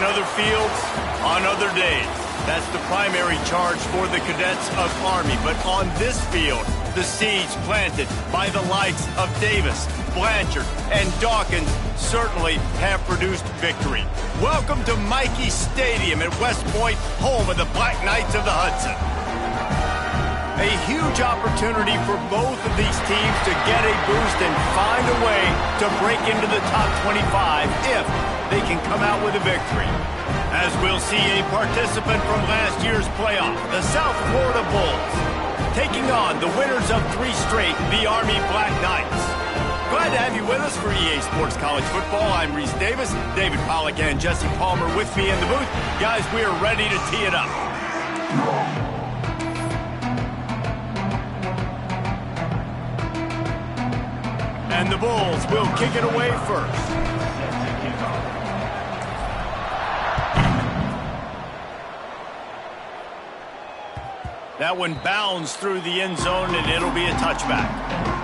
On other fields, on other days. That's the primary charge for the cadets of Army. But on this field, the seeds planted by the likes of Davis, Blanchard, and Dawkins certainly have produced victory. Welcome to Michie Stadium at West Point, home of the Black Knights of the Hudson. A huge opportunity for both of these teams to get a boost and find a way to break into the top 25 if they can come out with a victory. As we'll see a participant from last year's playoff, the South Florida Bulls, taking on the winners of 3 straight, the Army Black Knights. Glad to have you with us for EA Sports College Football. I'm Reese Davis, David Pollack and Jesse Palmer with me in the booth. Guys, we are ready to tee it up. And the Bulls will kick it away first. That one bounds through the end zone, and it'll be a touchback.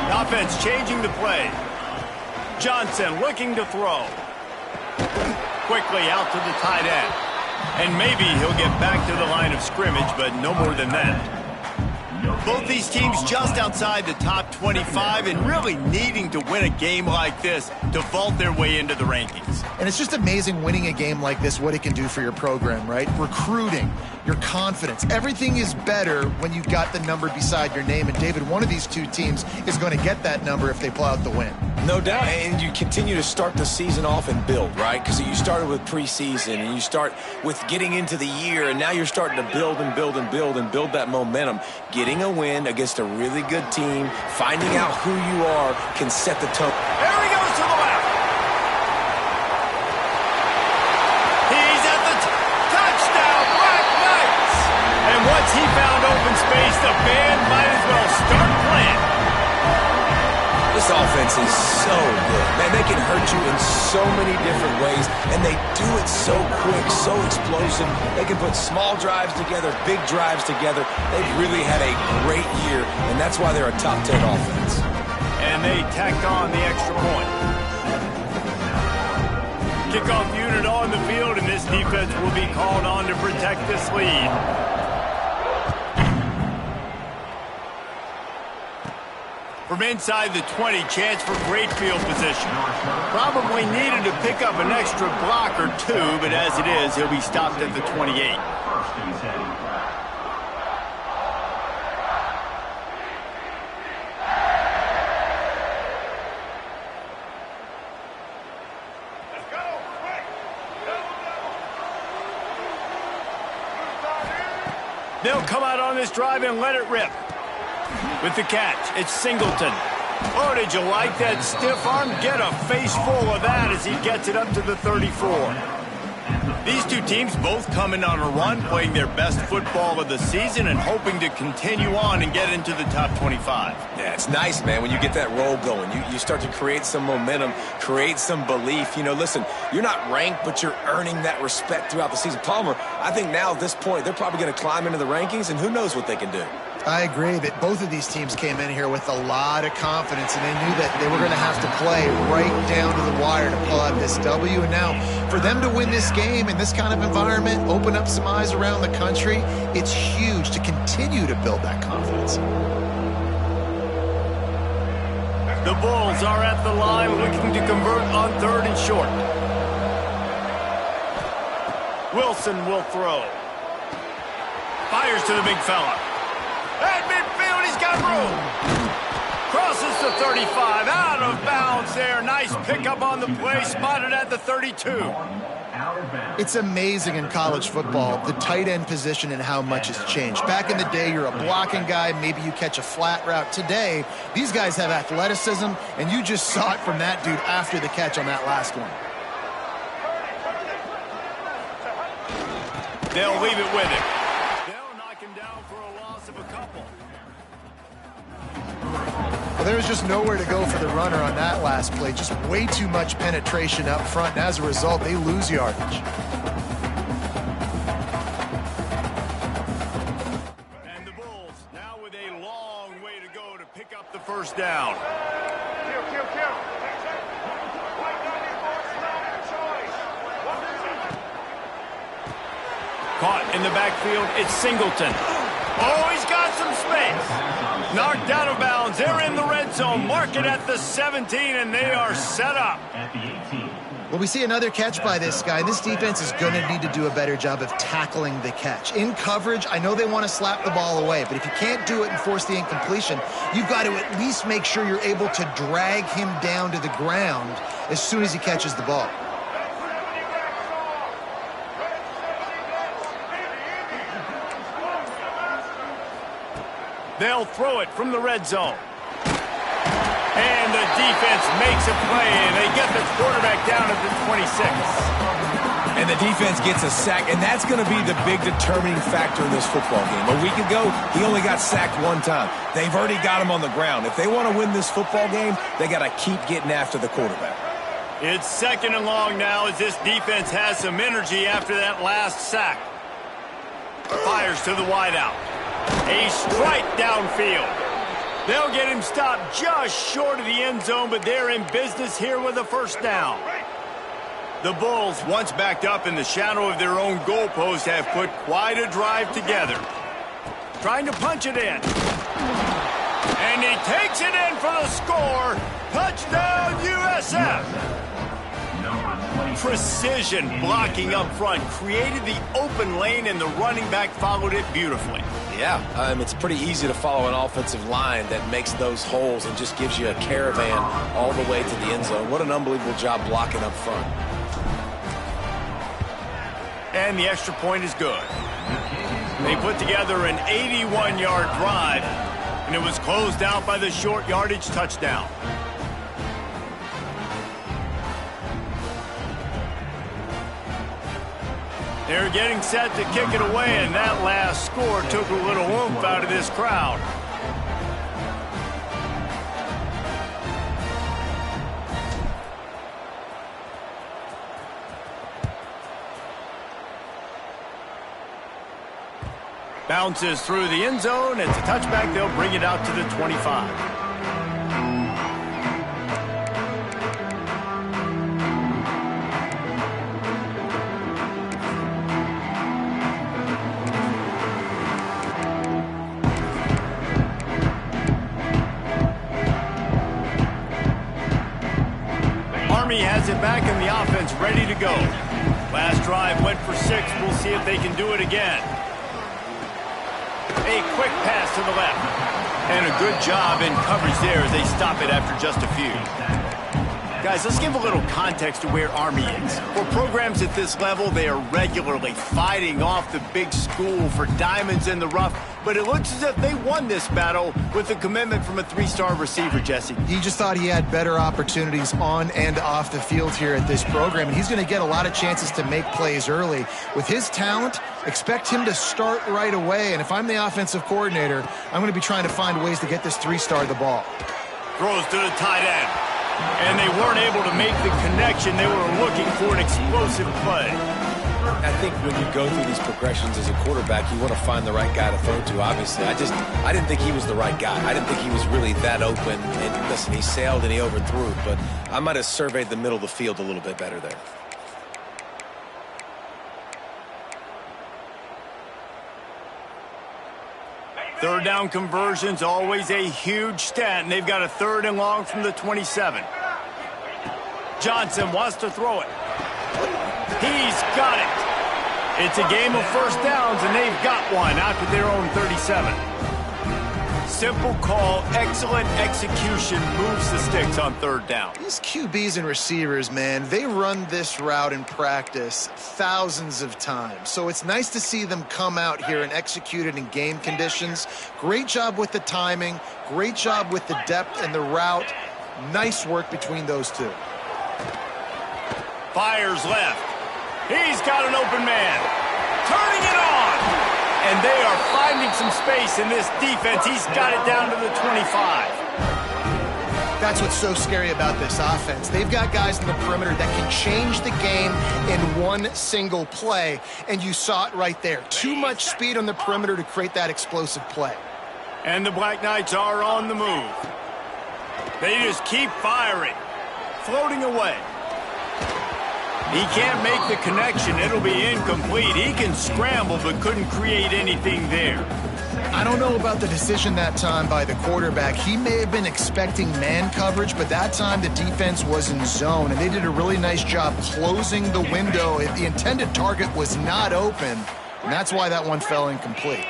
Offense changing the play. Johnson looking to throw. Quickly out to the tight end. And maybe he'll get back to the line of scrimmage, but no more than that. Both these teams just outside the top 25 and really needing to win a game like this to vault their way into the rankings. And it's just amazing winning a game like this, what it can do for your program, right? Recruiting, your confidence. Everything is better when you've got the number beside your name. And, David, one of these two teams is going to get that number if they pull out the win. No doubt, and you continue to start the season off and build, right? Because you started with preseason, and you start with getting into the year, and now you're starting to build and build and build and build that momentum. Getting a win against a really good team, finding out who you are, can set the tone. There he goes to the left. He's at the touchdown, Black Knights. And once he found open space, the band might as well start playing. This offense is so good. Man, they can hurt you in so many different ways, and they do it so quick, so explosive. They can put small drives together, big drives together. They've really had a great year, and that's why they're a top 10 offense. And they tacked on the extra point. Kickoff unit on the field, and this defense will be called on to protect this lead. From inside the 20, chance for great field position. Probably needed to pick up an extra block or two, but as it is, he'll be stopped at the 28. They'll come out on this drive and let it rip. With the catch, it's Singleton. Oh, did you like that stiff arm? Get a face full of that as he gets it up to the 34. These two teams both coming on a run, playing their best football of the season and hoping to continue on and get into the top 25. Yeah, it's nice, man, when you get that roll going. You start to create some momentum, create some belief. You know, listen, you're not ranked, but you're earning that respect throughout the season. Palmer, I think now at this point, they're probably going to climb into the rankings, and who knows what they can do. I agree that both of these teams came in here with a lot of confidence, and they knew that they were going to have to play right down to the wire to pull out this W. And now, for them to win this game in this kind of environment, open up some eyes around the country, it's huge to continue to build that confidence. The Bulls are at the line looking to convert on 3rd and short. Wilson will throw. Fires to the big fella. At midfield, he's got room. Crosses the 35, out of bounds there. Nice pickup on the play, spotted at the 32. It's amazing in college football, the tight end position and how much has changed. Back in the day, you're a blocking guy, maybe you catch a flat route. Today, these guys have athleticism, and you just saw it from that dude after the catch on that last one. They'll leave it with him. They'll knock him down for a loss of a couple. Well, there was just nowhere to go for the runner on that last play. Just way too much penetration up front, and as a result, they lose yardage. And the Bulls now with a long way to go to pick up the first down. Caught in the backfield, it's Singleton. Oh, he's got some space. Knocked out of bounds. They're in the red zone. Mark it at the 17, and they are set up. Well, we see another catch by this guy. This defense is going to need to do a better job of tackling the catch. In coverage, I know they want to slap the ball away, but if you can't do it and force the incompletion, you've got to at least make sure you're able to drag him down to the ground as soon as he catches the ball. They'll throw it from the red zone. And the defense makes a play, and they get the quarterback down at the 26. And the defense gets a sack, and that's going to be the big determining factor in this football game. A week ago, he only got sacked one time. They've already got him on the ground. If they want to win this football game, they got to keep getting after the quarterback. It's 2nd and long now as this defense has some energy after that last sack. Fires to the wideout. A strike downfield. They'll get him stopped just short of the end zone, but they're in business here with a first down. The Bulls, once backed up in the shadow of their own goalpost, have put quite a drive together. Trying to punch it in. And he takes it in for the score. Touchdown, USF. Precision blocking up front created the open lane, and the running back followed it beautifully. Yeah, it's pretty easy to follow an offensive line that makes those holes and just gives you a caravan all the way to the end zone. What an unbelievable job blocking up front. And the extra point is good. They put together an 81-yard drive, and it was closed out by the short yardage touchdown. They're getting set to kick it away, and that last score took a little oomph out of this crowd. Bounces through the end zone. It's a touchback. They'll bring it out to the 25. Has it back in the offense, ready to go. Last drive went for 6. We'll see if they can do it again. A quick pass to the left. And a good job in coverage there as they stop it after just a few. Guys, let's give a little context to where Army is. For programs at this level, they are regularly fighting off the big school for diamonds in the rough, but it looks as if they won this battle with a commitment from a 3-star receiver, Jesse. He just thought he had better opportunities on and off the field here at this program, and he's going to get a lot of chances to make plays early. With his talent, expect him to start right away, and if I'm the offensive coordinator, I'm going to be trying to find ways to get this 3-star the ball. Throws to the tight end. And they weren't able to make the connection. They were looking for an explosive play. I think when you go through these progressions as a quarterback, you want to find the right guy to throw to, obviously. I didn't think he was the right guy. I didn't think he was really that open. And listen, he sailed and he overthrew, but I might have surveyed the middle of the field a little bit better there. Third down conversions, always a huge stat, and they've got a 3rd and long from the 27. Johnson wants to throw it. He's got it. It's a game of first downs, and they've got one out to their own 37. Simple call, excellent execution, moves the sticks on 3rd down. These QBs and receivers, man, they run this route in practice thousands of times. So it's nice to see them come out here and execute it in game conditions. Great job with the timing, great job with the depth and the route. Nice work between those two. Fires left. He's got an open man. turning it on. And they are finding some space in this defense. He's got it down to the 25. That's what's so scary about this offense. They've got guys in the perimeter that can change the game in one single play, and you saw it right there. Too much speed on the perimeter to create that explosive play. And the Black Knights are on the move. They just keep firing, floating away. He can't make the connection. It'll be incomplete. He can scramble, but couldn't create anything there. I don't know about the decision that time by the quarterback. He may have been expecting man coverage, but that time the defense was in zone, and they did a really nice job closing the window. The intended target was not open, and that's why that one fell incomplete.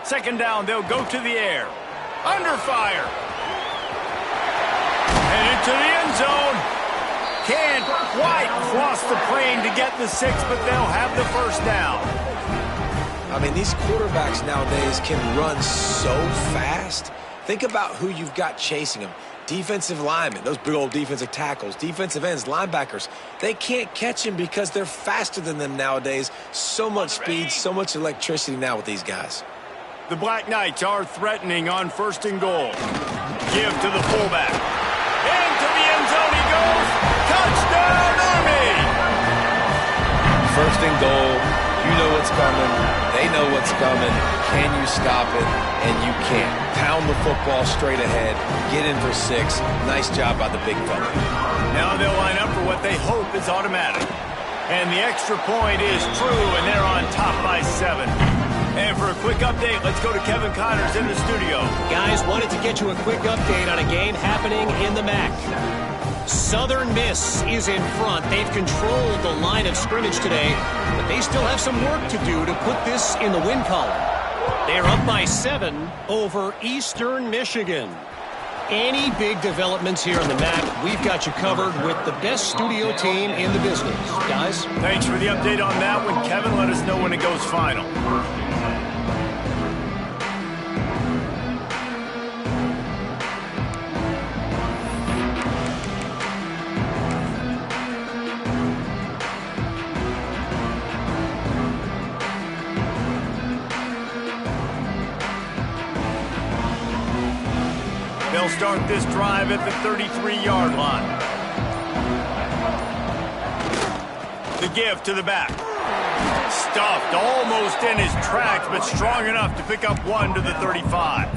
Second down, they'll go to the air. Under fire. And into the end zone. Can't quite cross the plane to get the 6, but they'll have the first down. I mean, these quarterbacks nowadays can run so fast. Think about who you've got chasing them. Defensive linemen, those big old defensive tackles, defensive ends, linebackers. They can't catch him because they're faster than them nowadays. So much speed, so much electricity now with these guys. The Black Knights are threatening on 1st and goal. Give to the fullback. Into the end zone he goes. Touchdown, Army! 1st and goal. You know what's coming. They know what's coming. Can you stop it? And you can't. Pound the football straight ahead. Get in for 6. Nice job by the big fella. Now they'll line up for what they hope is automatic. And the extra point is true, and they're on top by 7. And for a quick update, let's go to Kevin Connors in the studio. Guys, wanted to get you a quick update on a game happening in the MAC. Southern Miss is in front. They've controlled the line of scrimmage today, but they still have some work to do to put this in the win column. They're up by 7 over Eastern Michigan. Any big developments here in the MAC, we've got you covered with the best studio team in the business. Guys? Thanks for the update on that one, Kevin. Let us know when it goes final. They'll start this drive at the 33-yard line. The give to the back. Stuffed almost in his tracks, but strong enough to pick up 1 to the 35.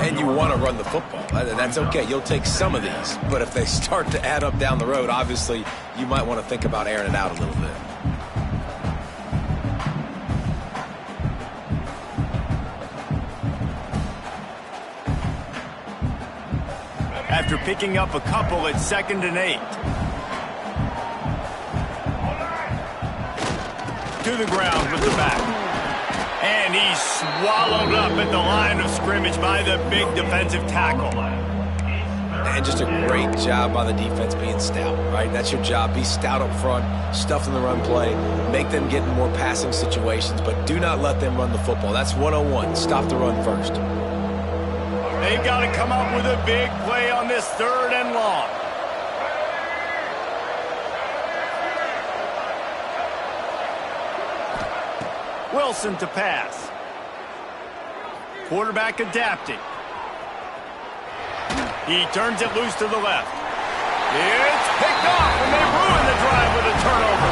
And you want to run the football. That's okay. You'll take some of these. But if they start to add up down the road, obviously you might want to think about airing it out a little bit. After picking up a couple at 2nd and 8. To the ground with the back. And he's swallowed up at the line of scrimmage by the big defensive tackle. And just a great job by the defense being stout, right? That's your job. Be stout up front, stuff in the run play, make them get in more passing situations, but do not let them run the football. That's 101. Stop the run first. They've got to come up with a big play on this 3rd and long. Wilson to pass. Quarterback adapting. He turns it loose to the left. It's picked off, and they ruin the drive with a turnover.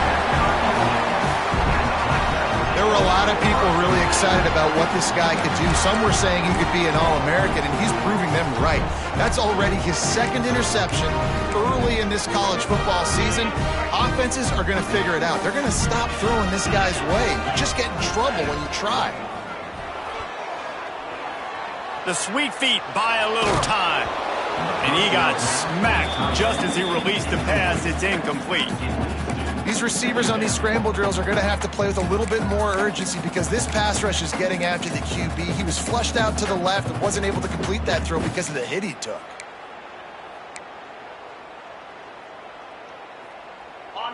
There were a lot of people really excited about what this guy could do. Some were saying he could be an All-American, and he's proving them right. That's already his 2nd interception early in this college football season. Offenses are going to figure it out. They're going to stop throwing this guy's way. You just get in trouble when you try. The sweet feet buy a little time. And he got smacked just as he released the pass. It's incomplete. These receivers on these scramble drills are going to have to play with a little bit more urgency because this pass rush is getting after the QB. He was flushed out to the left and wasn't able to complete that throw because of the hit he took.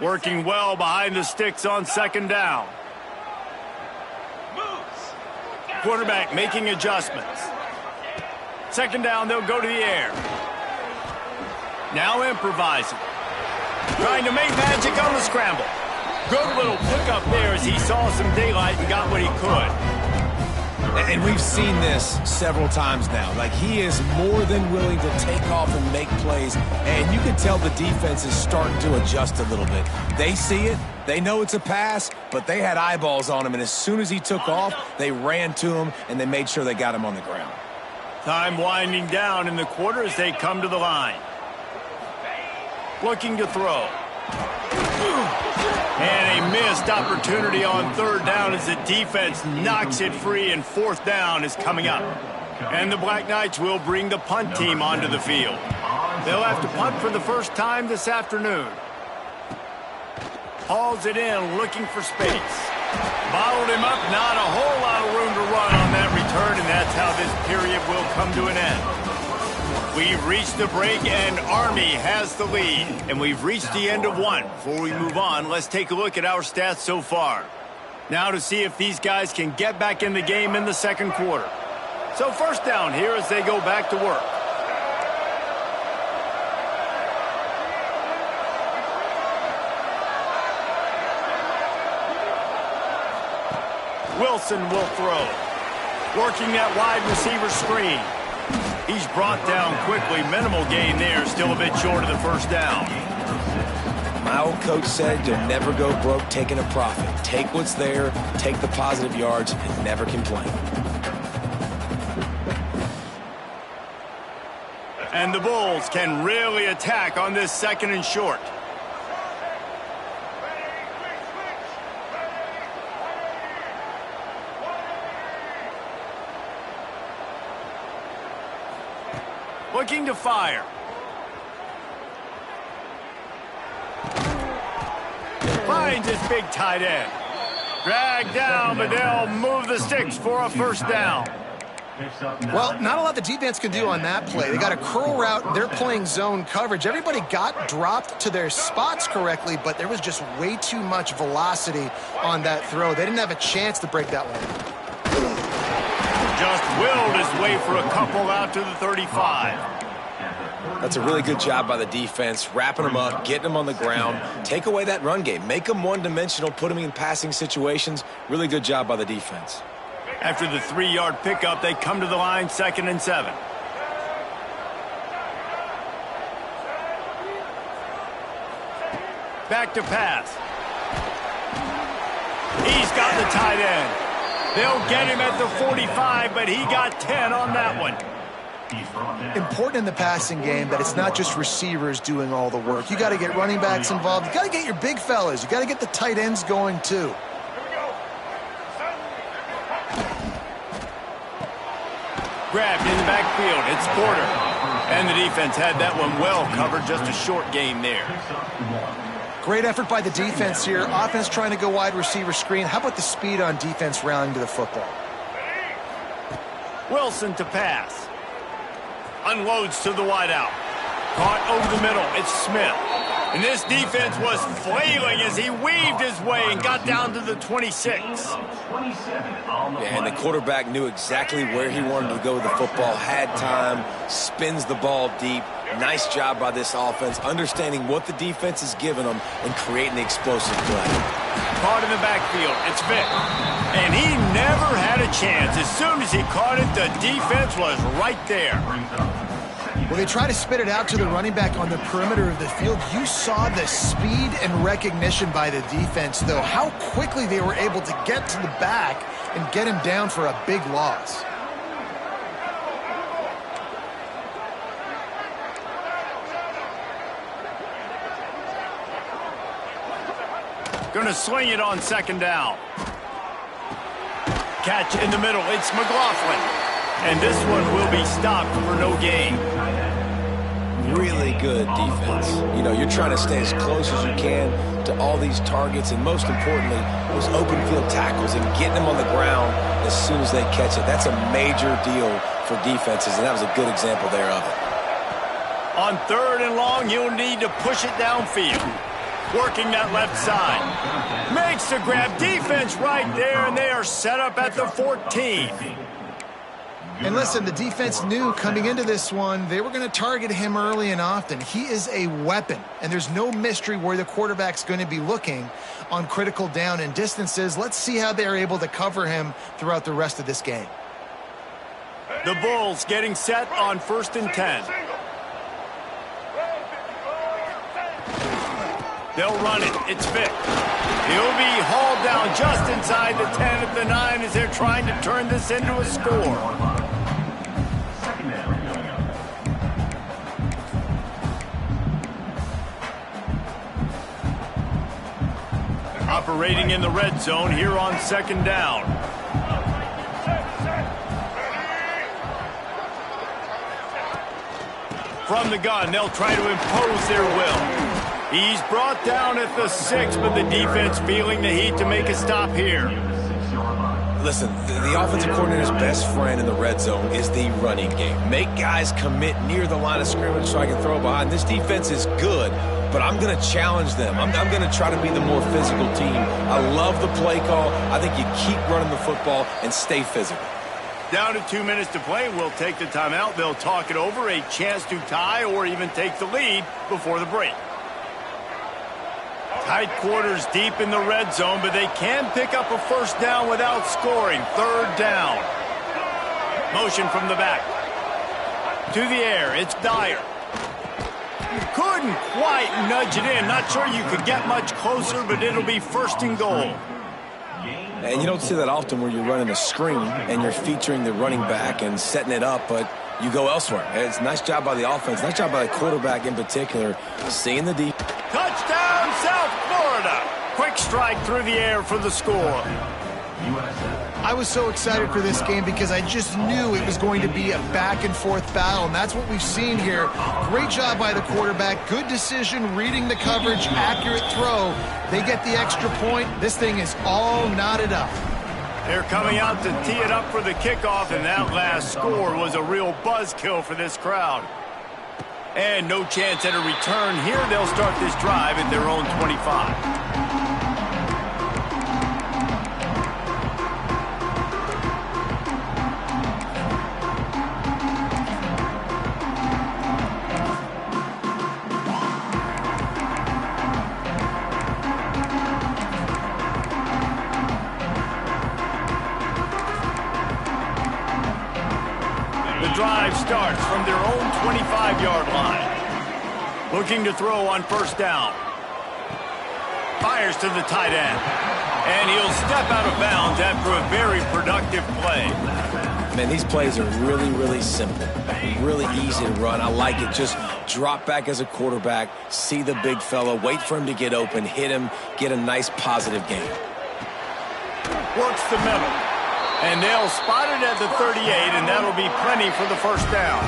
Working well behind the sticks on 2nd down. Quarterback making adjustments. 2nd down, they'll go to the air. Now improvising. Trying to make magic on the scramble. Good little pickup there as he saw some daylight and got what he could. And we've seen this several times now. Like, he is more than willing to take off and make plays. And you can tell the defense is starting to adjust a little bit. They see it. They know it's a pass, but they had eyeballs on him. And as soon as he took off, they ran to him, and they made sure they got him on the ground. Time winding down in the quarter as they come to the line. Looking to throw. And a missed opportunity on third down as the defense knocks it free, and fourth down is coming up. And the Black Knights will bring the punt team onto the field. They'll have to punt for the first time this afternoon. Hauls it in, looking for space. Bottled him up, not a whole lot of room to run on that return, and that's how this period will come to an end. We've reached the break, and Army has the lead. And we've reached the end of one. Before we move on, let's take a look at our stats so far. Now to see if these guys can get back in the game in the second quarter. So first down here as they go back to work. Wilson will throw. Working that wide receiver screen. He's brought down quickly. Minimal gain there. Still a bit short of the first down. My old coach said you'll never go broke taking a profit. Take what's there, take the positive yards, and never complain. And the Bulls can really attack on this second and short. Looking to fire. Finds his big tight end. Dragged down, but they'll move the sticks for a first down. Well, not a lot the defense can do on that play. They got a curl route. They're playing zone coverage. Everybody got dropped to their spots correctly, but there was just way too much velocity on that throw. They didn't have a chance to break that one. Just willed his way for a couple out to the 35. That's a really good job by the defense, wrapping them up, getting them on the ground. Take away that run game. Make them one-dimensional, put them in passing situations. Really good job by the defense. After the 3-yard pickup, they come to the line, 2nd and 7. Back to pass. He's got the tight end. They'll get him at the 45, but he got 10 on that one. Important in the passing game that it's not just receivers doing all the work. You got to get running backs involved. You got to get your big fellas. You got to get the tight ends going too. Grabbed in the backfield. It's Porter. And the defense had that one well covered. Just a short gain there. Great effort by the defense here. Offense trying to go wide receiver screen. How about the speed on defense rallying to the football? Wilson to pass. Unloads to the wideout. Caught over the middle. It's Smith. And this defense was flailing as he weaved his way and got down to the 26. Yeah, and the quarterback knew exactly where he wanted to go with the football, had time, spins the ball deep. Nice job by this offense, understanding what the defense is giving them and creating the explosive play. Caught in the backfield. It's Vick. And he never had a chance. As soon as he caught it, the defense was right there. Well, they try to spit it out to the running back on the perimeter of the field. You saw the speed and recognition by the defense, though. How quickly they were able to get to the back and get him down for a big loss. Going to swing it on 2nd down. Catch in the middle. It's McLaughlin. And this one will be stopped for no gain. Really good defense. You know, you're trying to stay as close as you can to all these targets, and most importantly, those open field tackles and getting them on the ground as soon as they catch it. That's a major deal for defenses, and that was a good example there of it. On 3rd and long, he'll need to push it downfield. Working that left side. Makes the grab. Defense right there, and they are set up at the 14. And listen, the defense knew coming into this one, they were going to target him early and often. He is a weapon, and there's no mystery where the quarterback's going to be looking on critical down and distances. Let's see how they're able to cover him throughout the rest of this game. The Bulls getting set on 1st and 10. They'll run it. It's Vick. He'll be hauled down just inside the 10 at the 9 as they're trying to turn this into a score. Operating in the red zone here on 2nd down. From the gun, they'll try to impose their will. He's brought down at the 6, but the defense feeling the heat to make a stop here. Listen, the offensive coordinator's best friend in the red zone is the running game. Make guys commit near the line of scrimmage so I can throw behind. This defense is good, but I'm going to challenge them. I'm going to try to be the more physical team. I love the play call. I think you keep running the football and stay physical. Down to 2 minutes to play. We'll take the timeout. They'll talk it over, a chance to tie or even take the lead before the break. Tight quarters deep in the red zone, but they can pick up a 1st down without scoring. 3rd down. Motion from the back. To the air, it's Dyer. Couldn't quite nudge it in. Not sure you could get much closer, but it'll be 1st and goal. And you don't see that often where you're running a screen and you're featuring the running back and setting it up, but you go elsewhere. It's a nice job by the offense, nice job by the quarterback in particular, seeing the deep. Touchdown, South Florida. Quick strike through the air for the score. I was so excited for this game because I just knew it was going to be a back-and-forth battle, and that's what we've seen here. Great job by the quarterback. Good decision, reading the coverage, accurate throw. They get the extra point. This thing is all knotted up. They're coming out to tee it up for the kickoff, and that last score was a real buzzkill for this crowd. And no chance at a return here. They'll start this drive at their own 25. Drive starts from their own 25-yard line. Looking to throw on 1st down. Fires to the tight end. And he'll step out of bounds after a very productive play. Man, these plays are really, really simple. Really easy to run. I like it. Just drop back as a quarterback, see the big fella, wait for him to get open, hit him, get a nice positive gain. Works the middle. And they'll spot it at the 38, and that'll be plenty for the 1st down.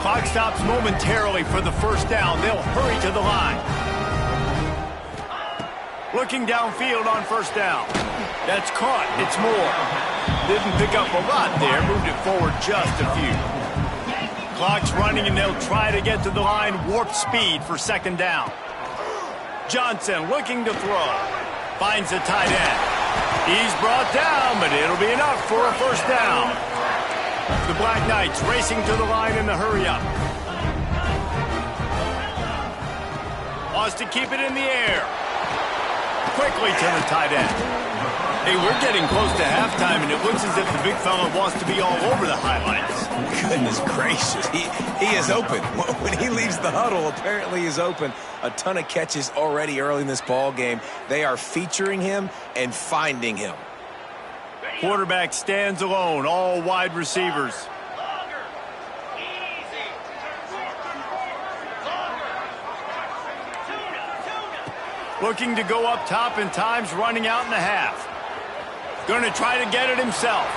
Clock stops momentarily for the 1st down. They'll hurry to the line. Looking downfield on 1st down. That's caught. It's Moore. Didn't pick up a lot there. Moved it forward just a few. Clock's running, and they'll try to get to the line. Warp speed for 2nd down. Johnson looking to throw. Finds the tight end. He's brought down, but it'll be enough for a 1st down. The Black Knights racing to the line in the hurry-up. Wants to keep it in the air. Quickly to the tight end. Hey, we're getting close to halftime, and it looks as if the big fella wants to be all over the highlights. Goodness gracious. He is open. When he leaves the huddle, apparently he's open. A ton of catches already early in this ball game. They are featuring him and finding him. Quarterback stands alone, all wide receivers. Looking to go up top, and time's running out in the half. Going to try to get it himself.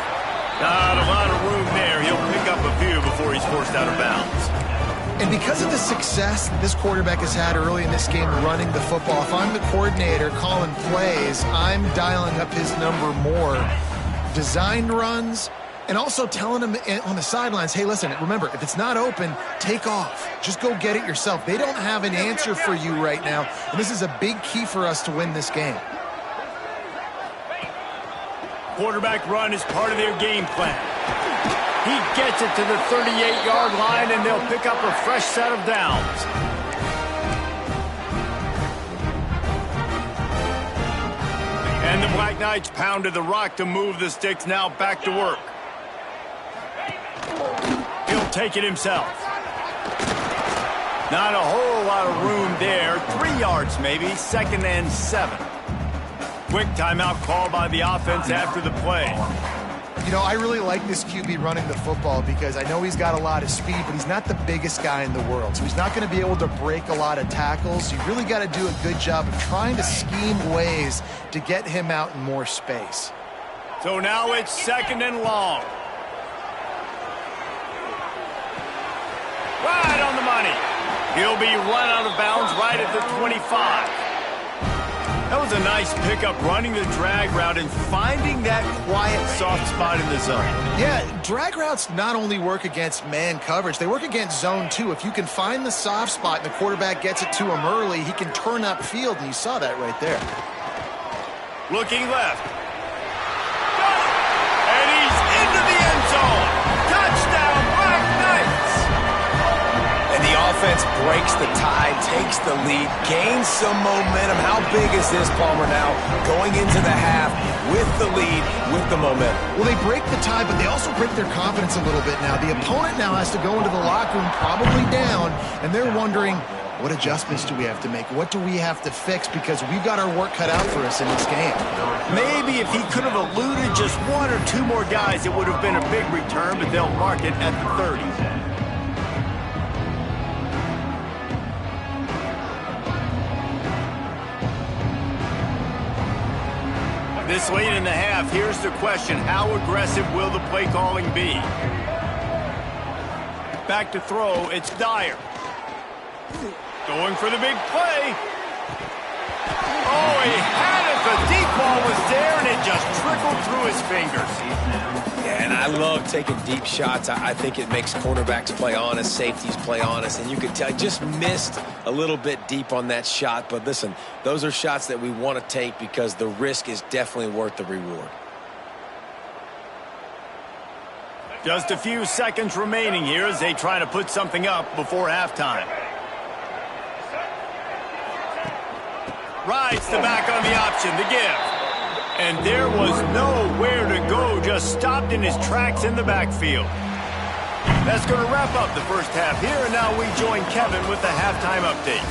Not a lot of room there. He'll pick up a few before he's forced out of bounds. And because of the success this quarterback has had early in this game running the football, if I'm the coordinator calling plays, I'm dialing up his number more. Designed runs, and also telling him on the sidelines, hey, listen, remember, if it's not open, take off. Just go get it yourself. They don't have an answer for you right now, and this is a big key for us to win this game. Quarterback run is part of their game plan. He gets it to the 38-yard line, and they'll pick up a fresh set of downs. And the Black Knights pounded the rock to move the sticks. Now back to work. He'll take it himself. Not a whole lot of room there. 3 yards maybe. 2nd and 7. Quick timeout call by the offense after the play. You know, I really like this QB running the football because I know he's got a lot of speed, but he's not the biggest guy in the world. So he's not going to be able to break a lot of tackles. You really got to do a good job of trying to scheme ways to get him out in more space. So now it's 2nd and long. Right on the money. He'll be run out of bounds right at the 25. That was a nice pickup, running the drag route and finding that quiet, soft spot in the zone. Yeah, drag routes not only work against man coverage, they work against zone too. If you can find the soft spot and the quarterback gets it to him early, he can turn upfield, and you saw that right there. Looking left. And he's into the end zone. Touchdown, Black Knights! And the offense breaks the tie, takes the lead, gains some momentum. How big is this, Palmer, now? Going into the half with the lead, with the momentum. Well, they break the tie, but they also break their confidence a little bit now. The opponent now has to go into the locker room probably down, and they're wondering, what adjustments do we have to make? What do we have to fix? Because we've got our work cut out for us in this game. Maybe if he could have eluded just 1 or 2 more guys, it would have been a big return, but they'll mark it at the 30. This late in the half, here's the question. How aggressive will the play calling be? Back to throw, it's Dyer. Going for the big play. Oh, he had it. The deep ball was there, and it just trickled through his fingers. Yeah, and I love taking deep shots. I think it makes cornerbacks play honest, safeties play honest, and you could tell just missed a little bit deep on that shot. But listen, those are shots that we want to take because the risk is definitely worth the reward. Just a few seconds remaining here as they try to put something up before halftime. Rides the back on the option, the give. And there was nowhere to go, just stopped in his tracks in the backfield. That's going to wrap up the first half here, and now we join Kevin with the halftime update.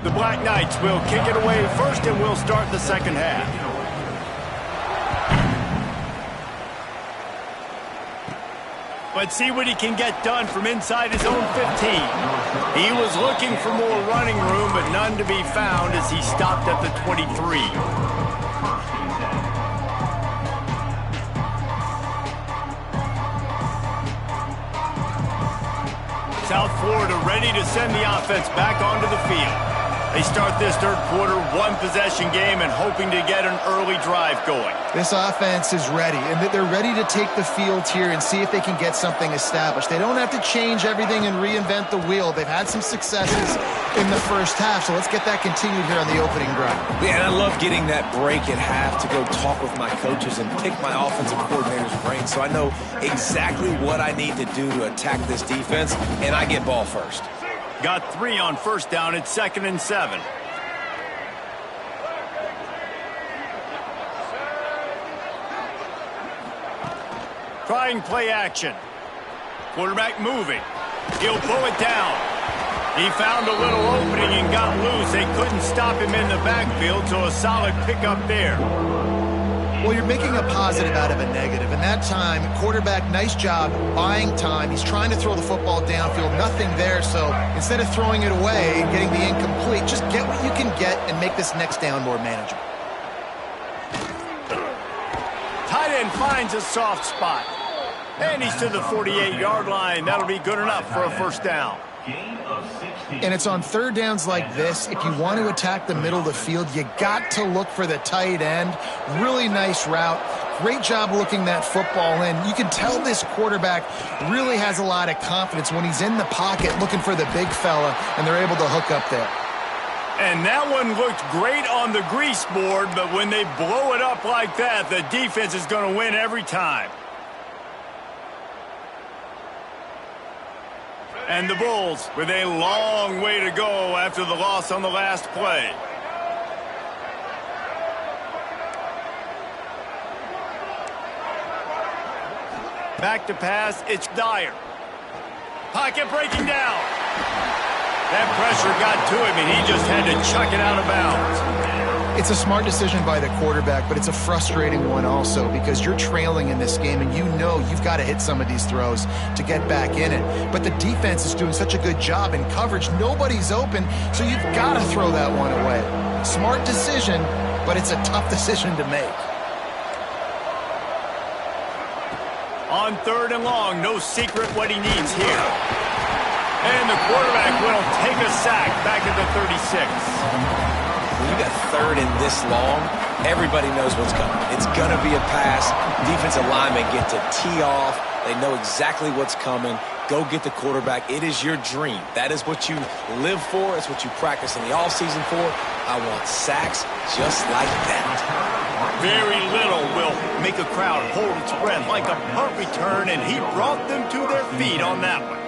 The Black Knights will kick it away first, and we'll start the second half. Let's see what he can get done from inside his own 15. He was looking for more running room, but none to be found as he stopped at the 23. South Florida ready to send the offense back onto the field. They start this third quarter, 1-possession game, and hoping to get an early drive going. This offense is ready, and they're ready to take the field here and see if they can get something established. They don't have to change everything and reinvent the wheel. They've had some successes in the first half, so let's get that continued here on the opening drive. Yeah, and I love getting that break at half to go talk with my coaches and pick my offensive coordinator's brain so I know exactly what I need to do to attack this defense, and I get ball first. Got 3 on first down. It's 2nd and 7. Trying play action. Quarterback moving. He'll pull it down. He found a little opening and got loose. They couldn't stop him in the backfield, so a solid pickup there. Well, you're making a positive out of a negative. And that time, quarterback, nice job buying time. He's trying to throw the football downfield. Nothing there, so instead of throwing it away and getting the incomplete, just get what you can get and make this next down more manageable. Tight end finds a soft spot. And he's to the 48-yard line. That'll be good enough for a first down. And it's on third downs like this, if you want to attack the middle of the field, you got to look for the tight end. Really nice route. Great job looking that football in. You can tell this quarterback really has a lot of confidence when he's in the pocket looking for the big fella, and they're able to hook up there. And that one looked great on the grease board, but when they blow it up like that, the defense is going to win every time. And the Bulls with a long way to go after the loss on the last play. Back to pass, it's Dyer. Pocket breaking down. That pressure got to him, and he just had to chuck it out of bounds. It's a smart decision by the quarterback, but it's a frustrating one also because you're trailing in this game, and you know you've got to hit some of these throws to get back in it. But the defense is doing such a good job in coverage. Nobody's open, so you've got to throw that one away. Smart decision, but it's a tough decision to make. On 3rd and long, no secret what he needs here. And the quarterback will take a sack back at the 36. When you got 3rd and this long, everybody knows what's coming. It's going to be a pass. Defensive linemen get to tee off. They know exactly what's coming. Go get the quarterback. It is your dream. That is what you live for. It's what you practice in the offseason for. I want sacks just like that. Very little will make a crowd hold its breath like a punt return, and he brought them to their feet on that one.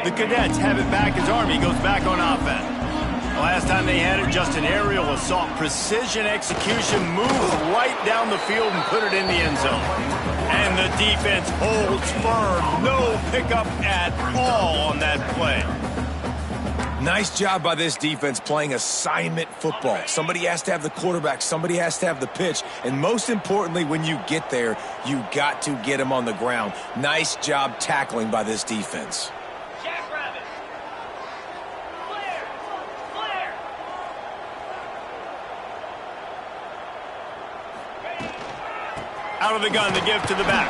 The Cadets have it back as Army goes back on offense. The last time they had it, just an aerial assault. Precision execution, moves right down the field and put it in the end zone. And the defense holds firm. No pickup at all on that play. Nice job by this defense playing assignment football. Somebody has to have the quarterback. Somebody has to have the pitch. And most importantly, when you get there, you got to get him on the ground. Nice job tackling by this defense. Out of the gun, the give to the back.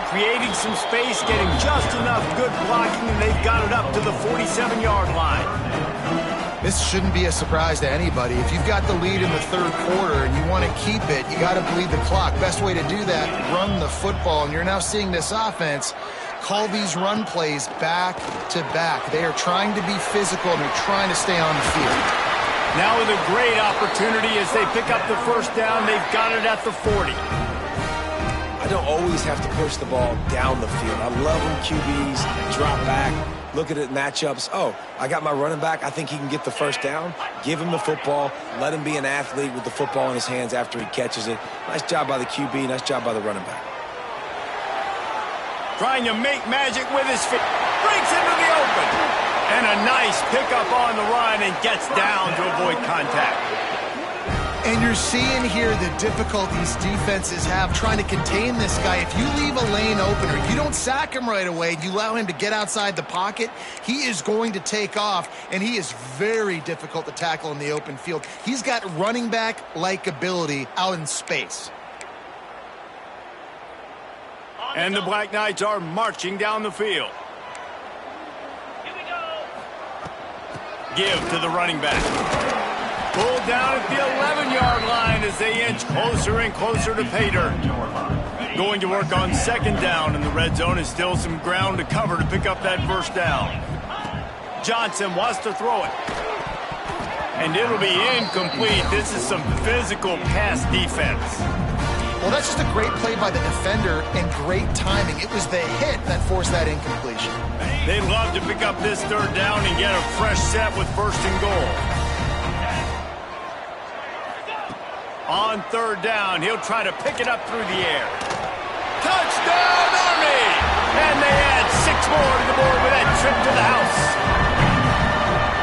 Creating some space, getting just enough good blocking, and they've got it up to the 47-yard line. This shouldn't be a surprise to anybody. If you've got the lead in the 3rd quarter and you want to keep it, you got to bleed the clock. Best way to do that, run the football. And you're now seeing this offense call these run plays back to back. They are trying to be physical, and they're trying to stay on the field. Now with a great opportunity as they pick up the 1st down, they've got it at the 40. I don't always have to push the ball down the field. I love when QBs drop back, look at it matchups. Oh, I got my running back. I think he can get the 1st down. Give him the football. Let him be an athlete with the football in his hands after he catches it. Nice job by the QB. Nice job by the running back. Trying to make magic with his feet. Breaks into the open. And a nice pickup on the run and gets down to avoid contact. And you're seeing here the difficulties defenses have trying to contain this guy. If you leave a lane open or you don't sack him right away, you allow him to get outside the pocket, he is going to take off, and he is very difficult to tackle in the open field. He's got running back-like ability out in space. And the Black Knights are marching down the field. Give to the running back. Pulled down at the 11-yard line as they inch closer and closer to pay dirt. Going to work on 2nd down, and the red zone is still some ground to cover to pick up that 1st down. Johnson wants to throw it. And it'll be incomplete. This is some physical pass defense. Well, that's just a great play by the defender and great timing. It was the hit that forced that incompletion. They'd love to pick up this 3rd down and get a fresh set with 1st and goal. On 3rd down, he'll try to pick it up through the air. Touchdown, Army! And they add 6 more to the board with that trip to the house.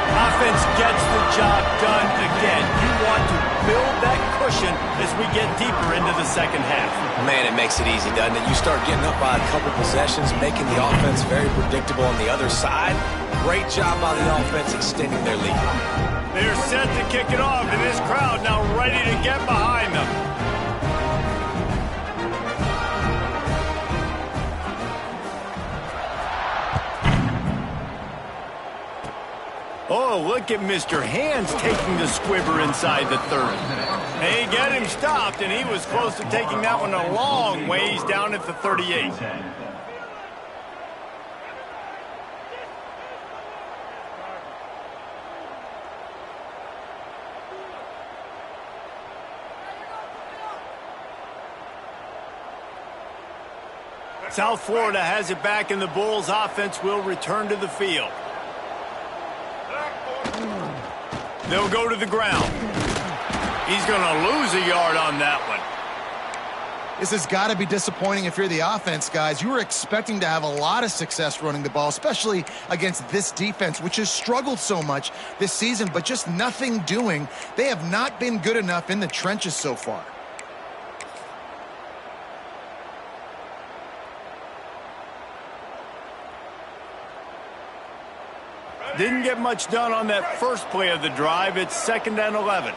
Offense gets the job done again. You want to build that cushion as we get deeper into the 2nd half. Man, it makes it easy, doesn't it? You start getting up by a couple possessions, making the offense very predictable on the other side. Great job by the offense extending their lead. They're set to kick it off, and this crowd now ready to get behind them. Oh, look at Mr. Hands taking the squibber inside the 30. They get him stopped, and he was close to taking that one a long ways down at the 38. South Florida has it back, and the Bulls offense will return to the field. They'll go to the ground. He's going to lose a yard on that one. This has got to be disappointing if you're the offense, guys. You were expecting to have a lot of success running the ball, especially against this defense, which has struggled so much this season, but just nothing doing. They have not been good enough in the trenches so far. Didn't get much done on that first play of the drive. It's 2nd and 11.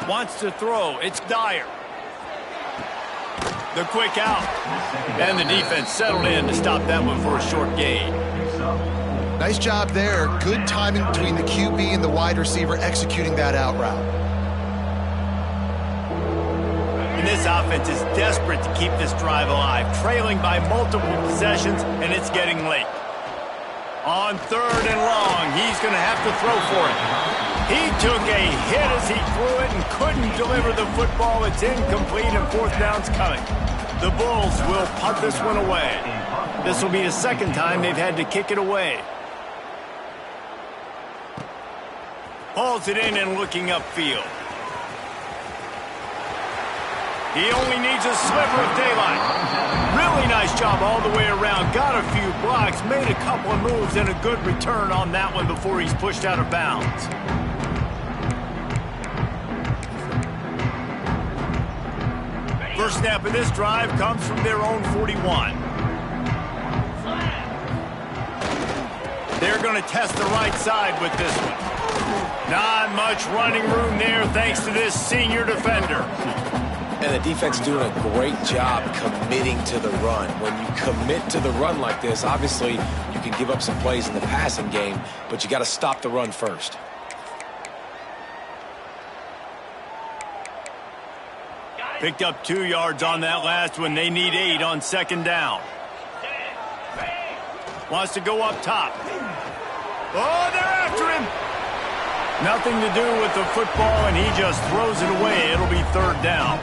Wants to throw. It's Dyer. The quick out. And the defense settled in to stop that one for a short gain. Nice job there. Good timing between the QB and the wide receiver executing that out route. And this offense is desperate to keep this drive alive, trailing by multiple possessions, and it's getting late. On 3rd and long, he's going to have to throw for it. He took a hit as he threw it and couldn't deliver the football. It's incomplete, and 4th down's coming. The Bulls will punt this one away. This will be the 2nd time they've had to kick it away. Hauls it in and looking upfield. He only needs a sliver of daylight. Really nice job all the way around. Got a few blocks, made a couple of moves, and a good return on that one before he's pushed out of bounds. First snap of this drive comes from their own 41. They're going to test the right side with this one. Not much running room there thanks to this senior defender. And the defense doing a great job committing to the run. When you commit to the run like this, obviously you can give up some plays in the passing game, but you got to stop the run first. Picked up 2 yards on that last one. They need 8 on 2nd down. Wants to go up top. Oh, they're after him. Nothing to do with the football, and he just throws it away. It'll be 3rd down.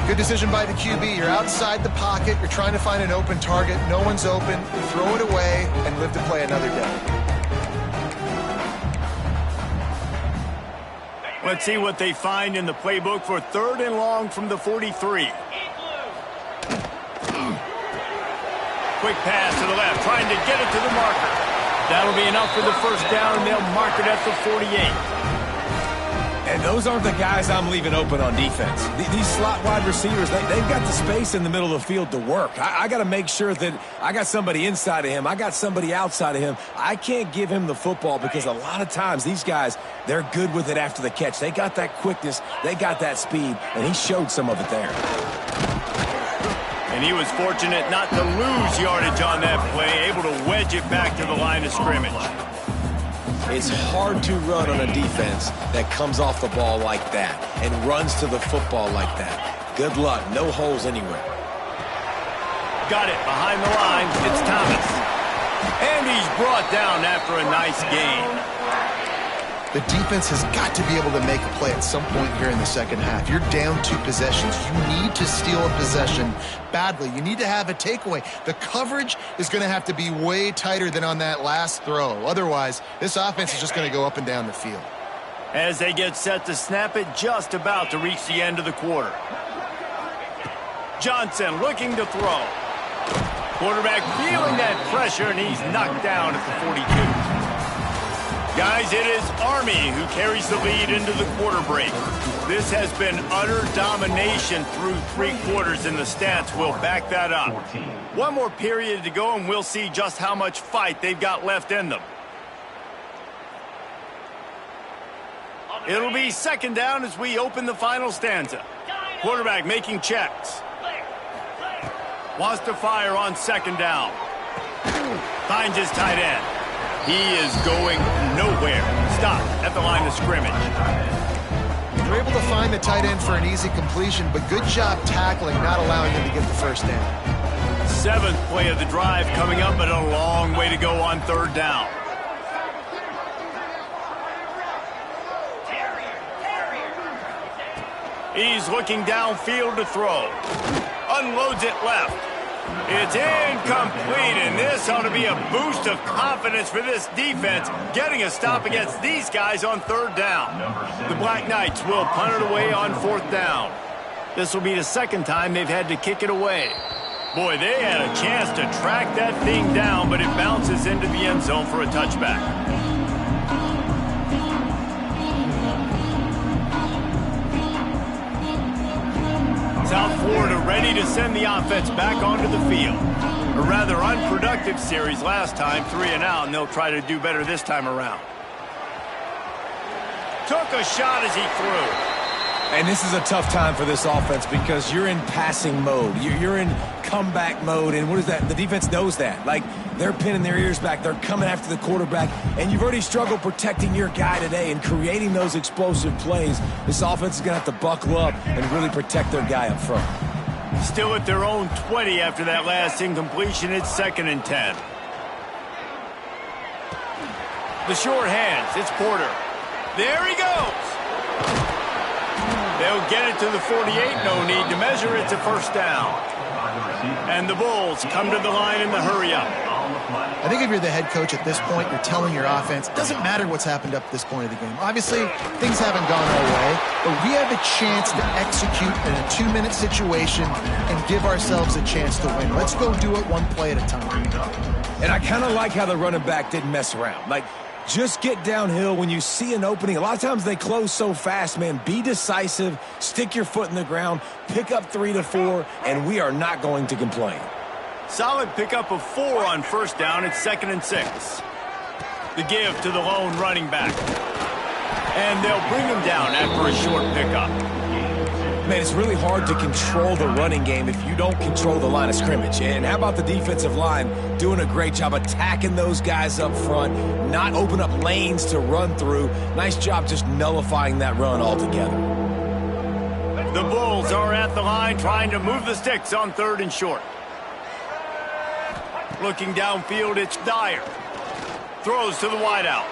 Good decision by the QB. You're outside the pocket. You're trying to find an open target. No one's open. Throw it away and live to play another day. Let's see what they find in the playbook for 3rd and long from the 43. Quick pass to the left, trying to get it to the marker. That'll be enough for the 1st down, and they'll mark it at the 48. And those aren't the guys I'm leaving open on defense. These slot wide receivers, they've got the space in the middle of the field to work. I got to make sure that I got somebody inside of him. I got somebody outside of him. I can't give him the football because a lot of times these guys, they're good with it after the catch. They got that quickness. They got that speed, and he showed some of it there. And he was fortunate not to lose yardage on that play, able to wedge it back to the line of scrimmage. It's hard to run on a defense that comes off the ball like that and runs to the football like that. Good luck. No holes anywhere. Got it behind the line. It's Thomas. And he's brought down after a nice gain. The defense has got to be able to make a play at some point here in the 2nd half. You're down 2 possessions. You need to steal a possession badly. You need to have a takeaway. The coverage is going to have to be way tighter than on that last throw. Otherwise, this offense is just going to go up and down the field. As they get set to snap it, just about to reach the end of the quarter. Johnson looking to throw. Quarterback feeling that pressure, and he's knocked down at the 42. Guys, it is Army who carries the lead into the quarter break. This has been utter domination through 3 quarters, and the stats will back that up. 1 more period to go, and we'll see just how much fight they've got left in them. It'll be 2nd down as we open the final stanza. Quarterback making checks. Wants to fire on 2nd down. Finds his tight end. He is going nowhere. Stop at the line of scrimmage. You're able to find the tight end for an easy completion, but good job tackling, not allowing him to get the 1st down. 7th play of the drive coming up, but a long way to go on 3rd down. He's looking downfield to throw. A unloads it left. It's incomplete, and this ought to be a boost of confidence for this defense, getting a stop against these guys on third down. The Black Knights will punt it away on fourth down. This will be the second time they've had to kick it away. Boy, they had a chance to track that thing down, but it bounces into the end zone for a touchback. South Florida ready to send the offense back onto the field. A rather unproductive series last time, 3 and out, and they'll try to do better this time around. Took a shot as he threw. And this is a tough time for this offense because you're in passing mode. You're in comeback mode, and what is that? The defense knows that. Like, they're pinning their ears back. They're coming after the quarterback, and you've already struggled protecting your guy today and creating those explosive plays. This offense is going to have to buckle up and really protect their guy up front. Still at their own 20 after that last incompletion. It's 2nd and 10. The short hands. It's Porter. There he goes. They'll get it to the 48. No need to measure. It's a first down. And the Bulls come to the line in the hurry-up. I think if you're the head coach at this point, you're telling your offense, it doesn't matter what's happened up to this point of the game. Obviously, things haven't gone our way, but we have a chance to execute in a 2-minute situation and give ourselves a chance to win. Let's go do it one play at a time. And I kind of like how the running back didn't mess around. Like, just get downhill when you see an opening. A lot of times they close so fast, man. Be decisive, stick your foot in the ground, pick up 3 to 4, and we are not going to complain. Solid pickup of 4 on first down. It's 2nd and 6. The give to the lone running back. And they'll bring him down after a short pickup. Man, it's really hard to control the running game if you don't control the line of scrimmage. And how about the defensive line doing a great job attacking those guys up front, not open up lanes to run through. Nice job just nullifying that run altogether. The Bulls are at the line trying to move the sticks on 3rd and short. Looking downfield, it's Dyer. Throws to the wideout.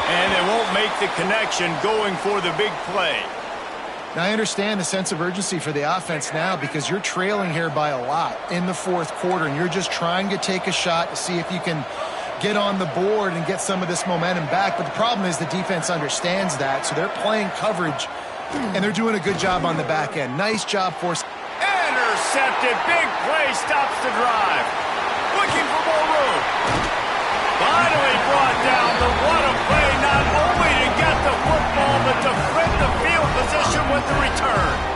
And they won't make the connection going for the big play. Now, I understand the sense of urgency for the offense now because you're trailing here by a lot in the 4th quarter, and you're just trying to take a shot to see if you can get on the board and get some of this momentum back. But the problem is the defense understands that, so they're playing coverage, and they're doing a good job on the back end. Nice job for... Intercepted. Big play stops the drive. Looking for more room. Finally brought down, but what a play, not only to get the football, but to flip the field position with the return.